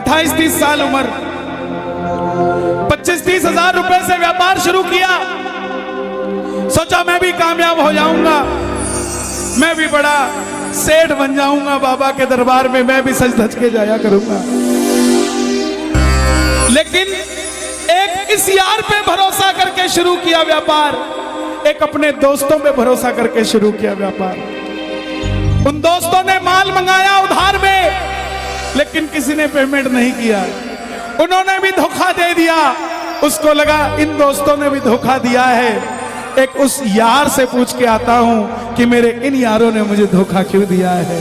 28-30 साल उम्र, 25-30 हजार रुपए से व्यापार शुरू किया। सोचा मैं भी कामयाब हो जाऊंगा, मैं भी बड़ा सेठ बन जाऊंगा, बाबा के दरबार में मैं भी सज धज के जाया करूंगा। लेकिन एक इस यार पे भरोसा करके शुरू किया व्यापार, एक अपने दोस्तों पे भरोसा करके शुरू किया व्यापार। उन दोस्तों ने माल मंगाया उधार में, लेकिन किसी ने पेमेंट नहीं किया। उन्होंने भी धोखा दे दिया। उसको लगा इन दोस्तों ने भी धोखा दिया है, एक उस यार से पूछ के आता हूं कि मेरे इन यारों ने मुझे धोखा क्यों दिया है।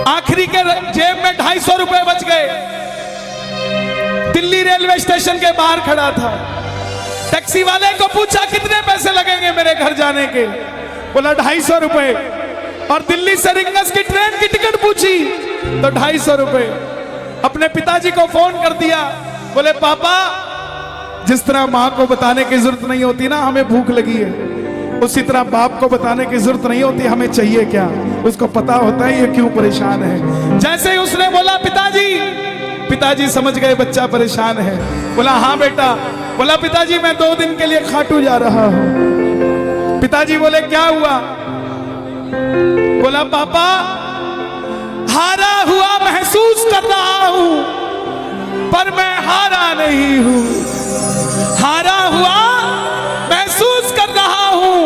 आखिरी के जेब में 250 रुपए बच गए। दिल्ली रेलवे स्टेशन के बाहर खड़ा था। टैक्सी वाले को पूछा कितने पैसे लगेंगे मेरे घर जाने के, बोला 250 रुपए। और दिल्ली से रिंगस की ट्रेन की टिकट पूछी तो 250 रुपए। अपने पिताजी को फोन कर दिया, बोले पापा जिस तरह माँ को बताने की जरूरत नहीं होती ना हमें भूख लगी है, उसी तरह बाप को बताने की जरूरत नहीं होती हमें चाहिए क्या, उसको पता होता है ये क्यों परेशान है। जैसे ही उसने बोला पिताजी समझ गए बच्चा परेशान है। बोला हाँ बेटा। बोला पिताजी मैं 2 दिन के लिए खाटू जा रहा हूं। पिताजी बोले क्या हुआ। बोला पापा हारा हुआ महसूस कर रहा हूं, पर मैं हारा नहीं हूं। हारा हुआ महसूस कर रहा हूं,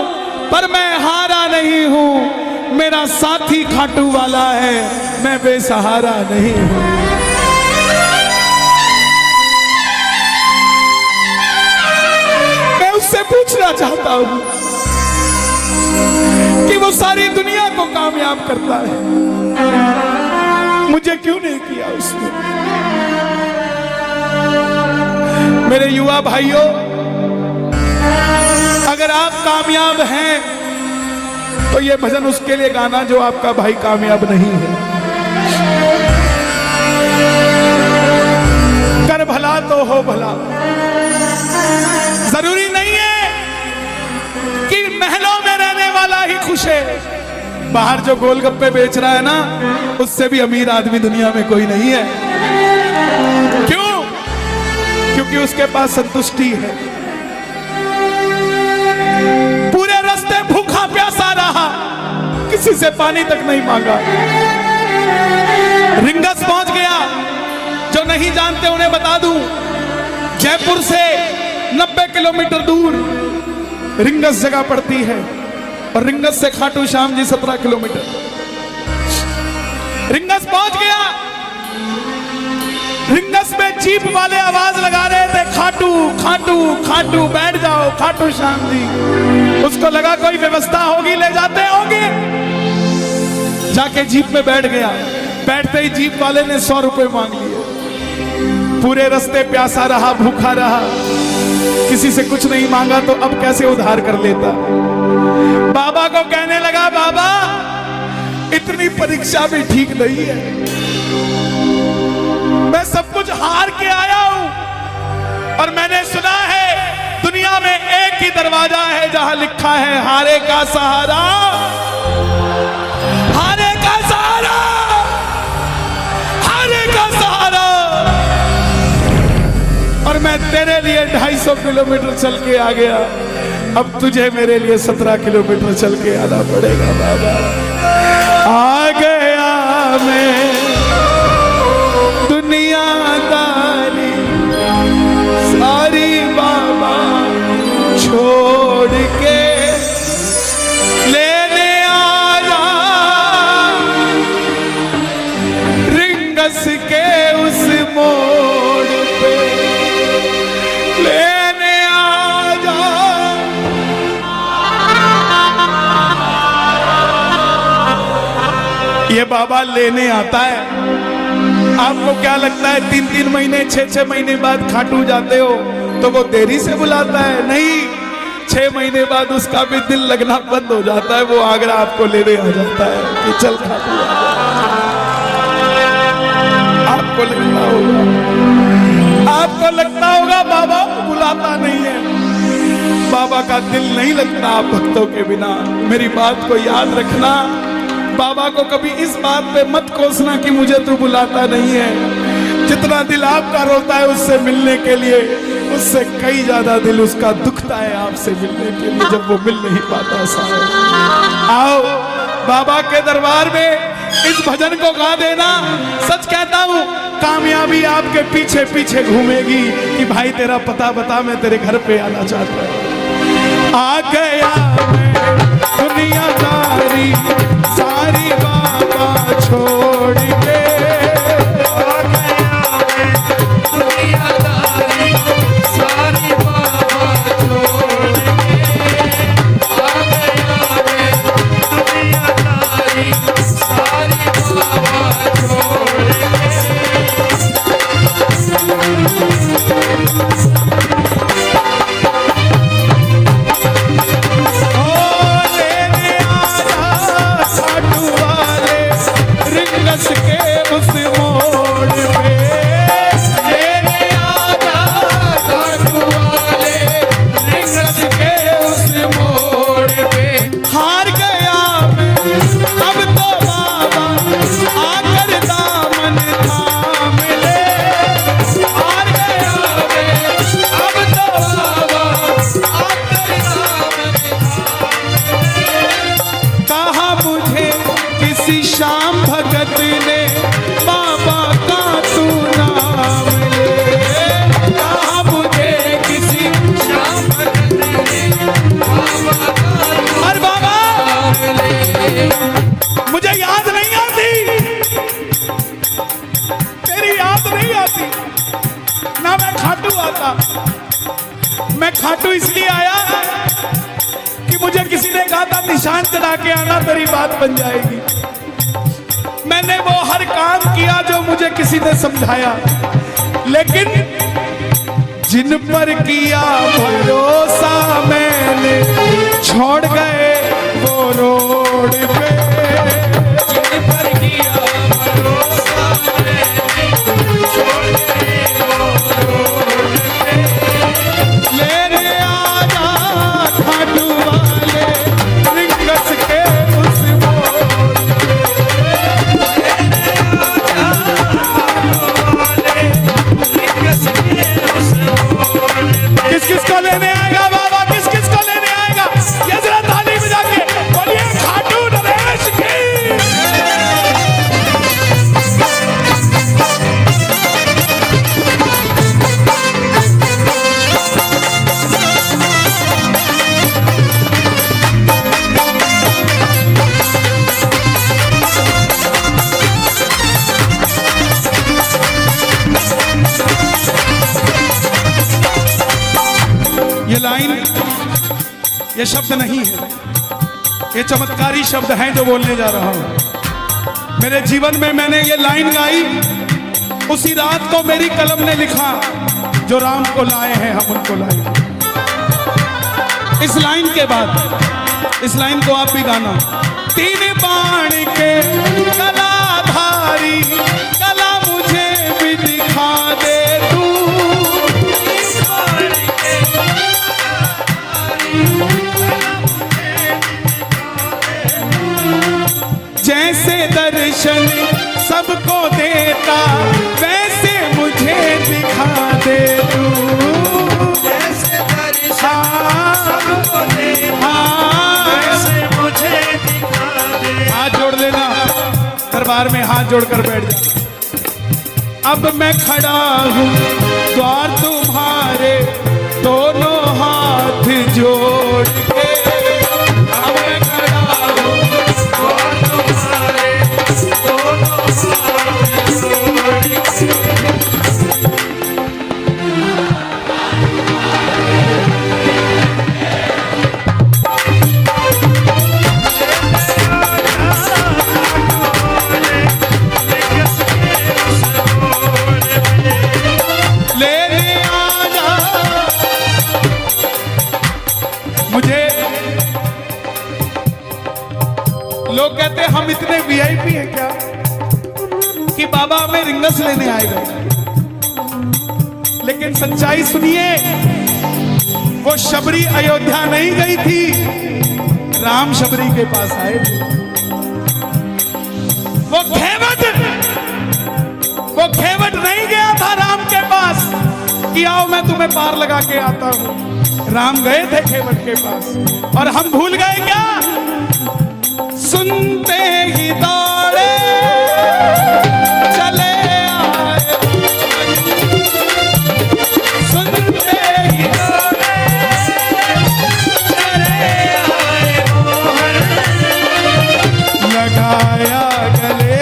पर मैं हारा नहीं हूं। मेरा साथी खाटू वाला है, मैं बेसहारा नहीं हूं। मैं उससे पूछना चाहता हूं कि वो सारी दुनिया को कामयाब करता है, मुझे क्यों नहीं किया उसने। मेरे युवा भाइयों, अगर आप कामयाब हैं तो ये भजन उसके लिए गाना जो आपका भाई कामयाब नहीं है। कर भला तो हो भला। जरूरी नहीं है कि महलों में रहने वाला ही खुश है। बाहर जो गोलगप्पे बेच रहा है ना, उससे भी अमीर आदमी दुनिया में कोई नहीं है। क्यों? क्योंकि उसके पास संतुष्टि है। पूरे रास्ते भूखा प्यासा रहा, किसी से पानी तक नहीं मांगा। रिंगस पहुंच गया। जो नहीं जानते उन्हें बता दूं, जयपुर से 90 किलोमीटर दूर रिंगस जगह पड़ती है, और रिंगस से खाटू श्याम जी 17 किलोमीटर। रिंगस पहुंच गया। रिंगस में जीप वाले आवाज लगा रहे थे, खाटू खाटू खाटू बैठ जाओ खाटू श्याम जी। उसको लगा कोई व्यवस्था होगी, ले जाते होंगे। जाके जीप में बैठ गया। बैठते ही जीप वाले ने 100 रुपए मांग लिए। पूरे रास्ते प्यासा रहा, भूखा रहा, किसी से कुछ नहीं मांगा, तो अब कैसे उधार कर लेता। बाबा को कहने लगा बाबा इतनी परीक्षा भी ठीक नहीं है, मैं सब कुछ हार के आया हूं, और मैंने सुना है दुनिया में एक ही दरवाजा है जहां लिखा है हारे का सहारा, हारे का सहारा, हारे का सहारा। और मैं तेरे लिए 250 किलोमीटर चल के आ गया, अब तुझे मेरे लिए 17 किलोमीटर चल के आना पड़ेगा बाबा। आ गया मैं दुनियादारी सारी बाबा छोड़ के, लेने आया रिंगस के उस मोड़ पे, लेने आया। ये बाबा लेने आता है। आपको क्या लगता है 3-3 महीने 6-6 महीने बाद खाटू जाते हो तो वो देरी से बुलाता है? नहीं, 6 महीने बाद उसका भी दिल लगना बंद हो जाता है, वो आगरा आपको लेने आ जाता है कि चल खाटू आ जा। आपको लगता होगा बाबा बुलाता नहीं है। बाबा का दिल नहीं लगता आप भक्तों के बिना। मेरी बात को याद रखना, बाबा को कभी इस बात पे मत कोसना कि मुझे तू बुलाता नहीं है। जितना दिल आपका रोता है उससे मिलने के लिए, उससे कई ज्यादा दिल उसका दुखता है आपसे मिलने के लिए, जब वो मिल नहीं पाता। साहब आओ बाबा के दरबार में इस भजन को गा देना। सच कहता हूँ कामयाबी आपके पीछे पीछे घूमेगी कि भाई तेरा पता बता, मैं तेरे घर पे आना चाहता हूँ। आ गया मैं दुनियादारी सारी बाबा छोड़ के, आ गया मैं दुनियादारी सारी बाबा छोड़ के, आ गया मैं दुनियादारी सारी बाबा छोड़ के। श्याम भगत ने बाबा का तू नाम ले, कहा मुझे किसी श्याम भगत ने बाबा का और बाबा नाम ले। मुझे याद नहीं आती, तेरी याद नहीं आती ना, मैं खाटू आता। मैं खाटू इसलिए आया कि मुझे किसी ने कहा था निशान चढ़ा के आना, तेरी बात बन जाएगी। मैंने वो हर काम किया जो मुझे किसी ने समझाया, लेकिन जिन पर किया भरोसा मैंने छोड़ गए वो रोड पे, जिन पर किया भरोसा मैंने छोड़ गए वो रोड पे। लेने आजा खाटू वाले रिंगस के उस मोड़ पे। किस किस को लेने आएगा बाबा, किस किस को लेने आएगा, ये जरा ताली बजा के बोलिए खाटू नरेश की। ये लाइन, ये शब्द नहीं है, ये चमत्कारी शब्द हैं जो बोलने जा रहा हूं। मेरे जीवन में मैंने ये लाइन गाई, उसी रात को मेरी कलम ने लिखा, जो राम को लाए हैं हम उनको लाएंगे। इस लाइन के बाद, इस लाइन को आप भी गाना। तीन बाण के कलाधारी कला मुझे भी दिखा दे तू, जैसे दर्शन सबको देता वैसे मुझे दिखा दे तू, जैसे दर्शन सबको देता वैसे मुझे दिखा दे। हाथ जोड़ लेना, दरबार में हाथ जोड़कर बैठ जा। अब मैं खड़ा हूँ द्वार तुम्हारे दोनों हाथ जोड़ के, अब मैं खड़ा हूँ द्वार तुम्हारे दोनों हाथ जोड़ के। लेने आजा मुझे। लोग कहते हैं हम इतने वीआईपी हैं क्या कि बाबा हमें रिंगस लेने आएगा, लेकिन सच्चाई सुनिए, वो शबरी अयोध्या नहीं गई थी, राम शबरी के पास आए थे। वो खेवट नहीं गया था राम के पास कि आओ मैं तुम्हें पार लगा के आता हूं। राम गए थे खेवट के पास और हम भूल गए क्या? सुनते ही दौड़े चले आए, सुनते ही दौड़े चले आए मोहन, लगाया गले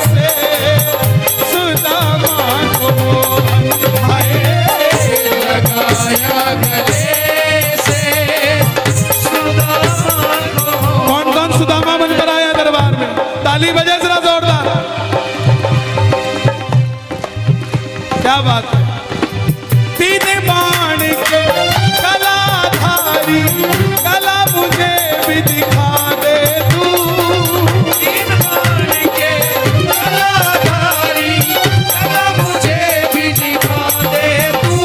से सुदामा को हाय, लगाया गले से सुदामा को। कौन कौन सुदामा बनकर आया दरबार में? ताली बजे जरा जोरदार। क्या बात है? तीन बाण के कलाधारी कला मुझे भी दिखा दे तू, तीन बाण के कलाधारी कला मुझे भी दिखा दे तू,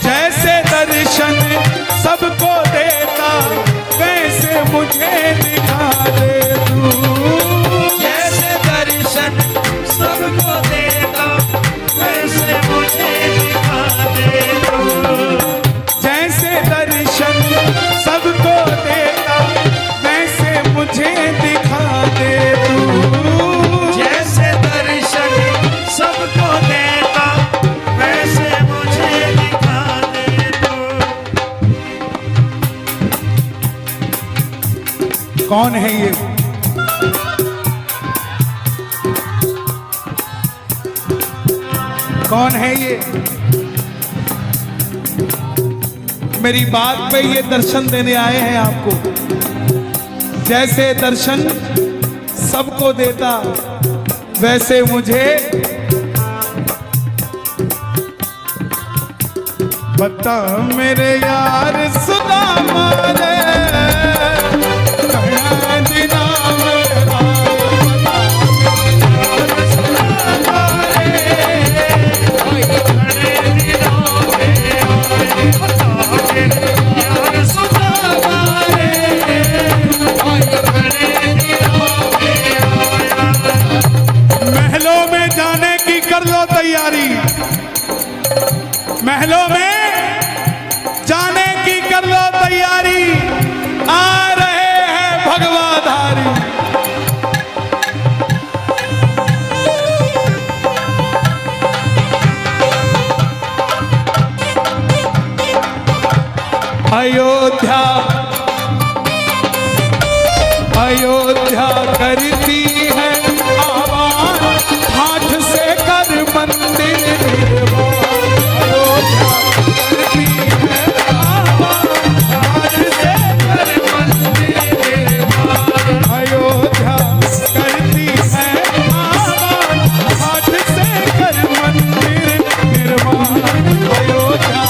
जैसे दर्शन सबको देता वैसे मुझे दिखा दे तू, जैसे दर्शन सबको देता वैसे मुझे दिखा दे तू, जैसे दर्शन सबको देता वैसे मुझे दिखा दे तू, जैसे दर्शन सबको देता वैसे मुझे दिखा दे तू। कौन है ये? कौन है ये? मेरी बात पे ये दर्शन देने आए हैं आपको। जैसे दर्शन सबको देता वैसे मुझे बता मेरे यार सुदामा रे, कहाँ दिना मेरा महलों में जाने की कर लो तैयारी, महलों में जाने की कर लो तैयारी, आ रहे हैं भगवाधारी। अयोध्या अयोध्या करती है आवाज, हाथ से कर मंदिर निर्माण। अयोध्या करती है आवाज, हाथ से कर मंदिर निर्माण। अयोध्या करती है आवाज, हाथ से कर मंदिर निर्माण। अयोध्या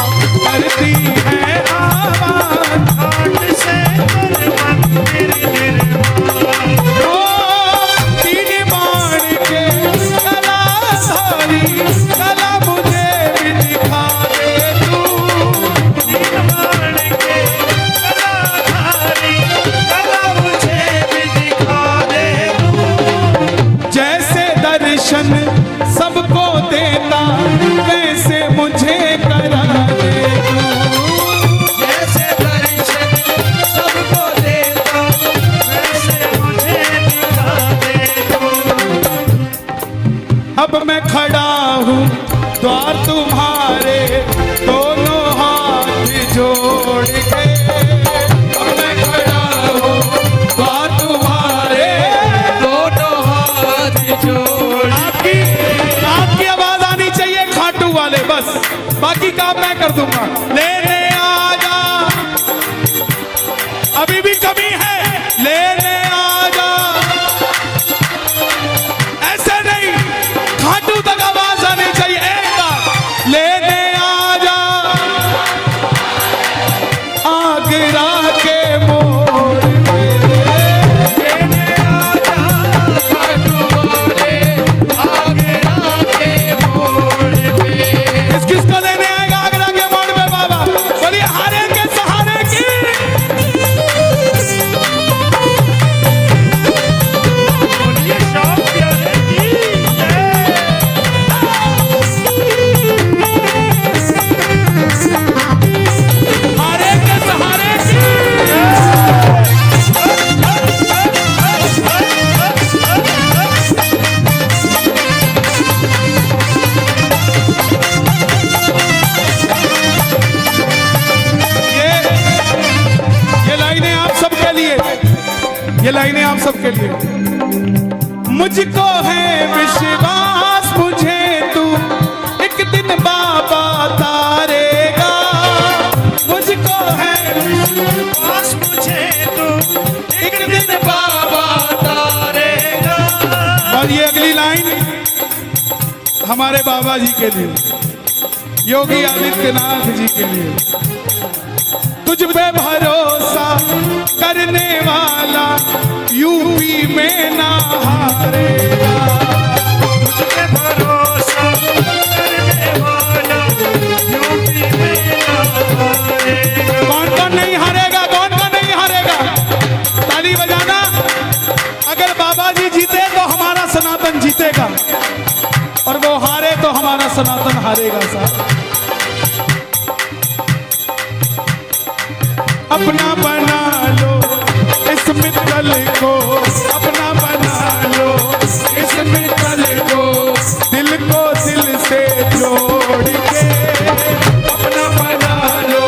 करती है आवाज, हाथ से कर मंदिर निर्माण। ओ तीन बाण के कलाधारी कला मुझे भी दिखा दे तू, तीन बाण के कलाधारी कला मुझे भी दिखा दे तू, जैसे दर्शन सबको देता वैसे मुझे करा दे तू, जैसे दर्शन सबको देता वैसे मुझे दिखा दे तू। अब मैं खड़ा हूँ द्वार तुम्हारे दोनों हाथ जोड़ के, अब मैं खड़ा हूँ द्वार तुम्हारे दोनों हाथ जोड़ आपकी आवाज आनी चाहिए खाटू वाले, बस बाकी काम मैं कर दूंगा। लेने आजा, अभी भी कमी है, लेने आजा, ऐसे नहीं, खाटू तक आवाज आनी चाहिए। एक बार लेने आजा, आगरा के मोड़ पे, लेने आजा खाटूवाले आगरा के मोड़ पे। किसको लेने आएगा आगरा के मोड़ पे बाबा? विश्वास मुझे तू एक दिन बाबा तारेगा, मुझको है विश्वास मुझे तू एक दिन बाबा तारेगा। और ये अगली लाइन हमारे बाबा जी के लिए, योगी आदित्यनाथ जी के लिए। तुझ पे भरोसा करने वाला यूपी में ना हारेगा, तुझ पे भरोसा करने वाला यूपी में ना हारेगा। कौन कौन नहीं हारेगा, कौन कौन नहीं हारेगा? ताली बजाना। अगर बाबा जी जीते तो हमारा सनातन जीतेगा, और वो हारे तो हमारा सनातन हारेगा साहब। अपना बना लो इस मित्तल को, अपना बना लो इस मित्तल को, दिल को दिल से जोड़ के। अपना बना लो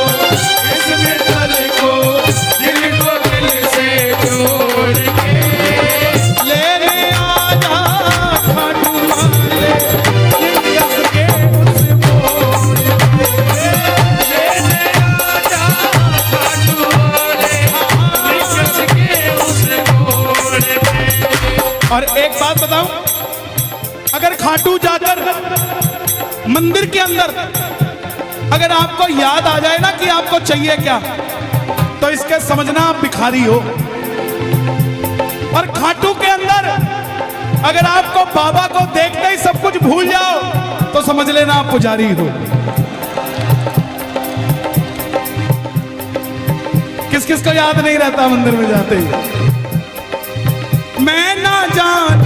इस मित्तल को, दिल को दिल से जोड़ के। लेने आजा खाटू वाले लिंगस के उस मोड़ पे। लेने आजा खाटू वाले लिंगस के उस मोड़ पे। और एक बात बताऊं, अगर खाटू जाकर मंदिर के अंदर अगर आपको याद आ जाए ना कि आपको चाहिए क्या, तो इसके समझना आप भिखारी हो। और खाटू के अंदर अगर आपको बाबा को देखते ही सब कुछ भूल जाओ, तो समझ लेना आप पुजारी हो। किस किस को याद नहीं रहता मंदिर में जाते ही? मैं ना जान